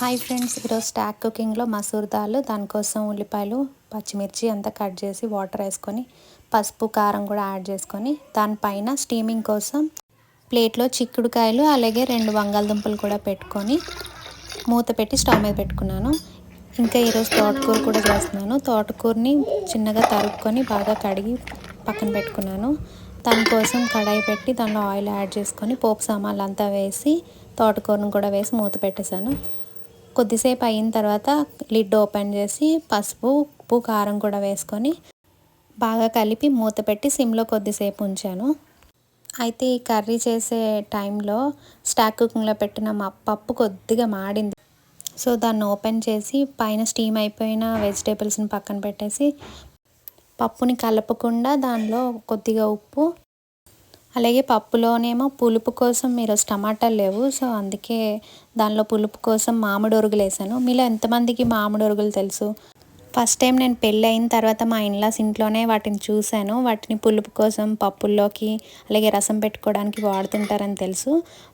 Hi friends, ఈరోజు stock కుకింగ్లో masoor dal, దానికోసం ఉల్లిపాయలు పచ్చిమిర్చి అంతా కట్ చేసి వాటర్ వేసుకొని పసుపు కారం కూడా యాడ్ చేసుకొని దానిపైన స్టీమింగ్ కోసం ప్లేట్లో చిక్కుడుకాయలు అలాగే 2 బంగాళదుంపలు కూడా పెట్టుకొని మూత పెట్టి స్టవ్ మీద పెట్టుకున్నాను. ఇంకా ఈరోజు తోటకూర కూడా చేస్తున్నాను. తోటకూరని చిన్నగా తరుక్కొని బాగా కడిగి పక్కన పెట్టుకున్నాను. దానికోసం కడాయి పెట్టి దానిలో ఆయిల్ యాడ్ చేసుకొని పోపు సామాన్లు అంతా వేసి తోటకూరను కూడా వేసి మూత పెట్టేశాను. కొద్దిసేపు అయిన తర్వాత లిడ్ ఓపెన్ చేసి పసుపు ఉప్పు కారం కూడా వేసుకొని బాగా కలిపి మూత పెట్టి సిమ్లో కొద్దిసేపు ఉంచాను. అయితే ఈ కర్రీ చేసే టైంలో స్టాక్ కుకింగ్లో పెట్టిన పప్పు కొద్దిగా మాడింది. సో దాన్ని ఓపెన్ చేసి పైన స్టీమ్ అయిపోయిన వెజిటేబుల్స్ని పక్కన పెట్టేసి పప్పుని కలపకుండా దానిలో కొద్దిగా ఉప్పు అలాగే పప్పులోనేమో పులుపు కోసం ఈరోజు టమాటాలు లేవు, సో అందుకే దానిలో పులుపు కోసం మామిడి ఒరుగులు వేసాను. మీలో ఎంతమందికి మామిడి ఒరుగులు తెలుసు? ఫస్ట్ టైం నేను పెళ్ళి అయిన తర్వాత మా ఇన్లాస్ ఇంట్లోనే వాటిని చూశాను. వాటిని పులుపు కోసం పప్పుల్లోకి అలాగే రసం పెట్టుకోవడానికి వాడుతుంటారని తెలుసు.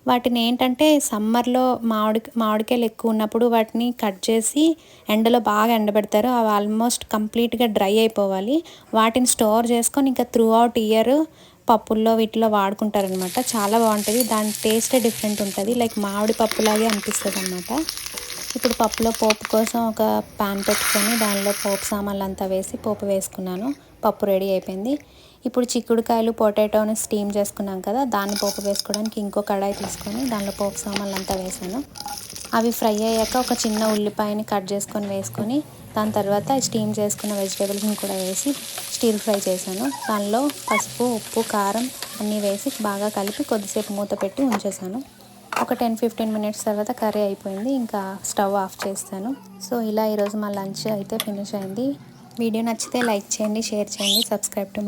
వాటిని ఏంటంటే సమ్మర్లో మామిడికాయలు ఎక్కువ ఉన్నప్పుడు వాటిని కట్ చేసి ఎండలో బాగా ఎండబెడతారు. అవి ఆల్మోస్ట్ కంప్లీట్గా డ్రై అయిపోవాలి. వాటిని స్టోర్ చేసుకొని ఇంకా త్రూ అవుట్ ఇయర్ పప్పుల్లో వీటిలో వాడుకుంటారనమాట. చాలా బాగుంటుంది. దాని టేస్టే డిఫరెంట్ ఉంటుంది. లైక్ మామిడి పప్పులాగే అనిపిస్తుంది అనమాట. ఇప్పుడు పప్పులో పోపు కోసం ఒక ప్యాన్ పెట్టుకొని దానిలో పోపు సామాన్లు అంతా వేసి పోపు వేసుకున్నాను. పప్పు రెడీ అయిపోయింది. ఇప్పుడు చిక్కుడుకాయలు పొటాటోని స్టీమ్ చేసుకున్నాం కదా, దాన్ని పోపు వేసుకోవడానికి ఇంకో కడాయి తీసుకొని దానిలో పోపు సామాన్లు అంతా వేసాను. అవి ఫ్రై అయ్యాక ఒక చిన్న ఉల్లిపాయని కట్ చేసుకొని వేసుకొని దాని తర్వాత స్టీమ్ చేసుకున్న వెజిటేబుల్స్ని కూడా వేసి స్టీర్ ఫ్రై చేశాను. దానిలో పసుపు ఉప్పు కారం అన్నీ వేసి బాగా కలిపి కొద్దిసేపు మూత పెట్టి ఉంచేసాను. ఒక 10-15 మినిట్స్ తర్వాత కర్రీ అయిపోయింది. ఇంకా స్టవ్ ఆఫ్ చేస్తాను. సో ఇలా ఈరోజు మా లంచ్ అయితే ఫినిష్ అయింది. వీడియో నచ్చితే లైక్ చేయండి, షేర్ చేయండి, సబ్స్క్రైబ్ టు మై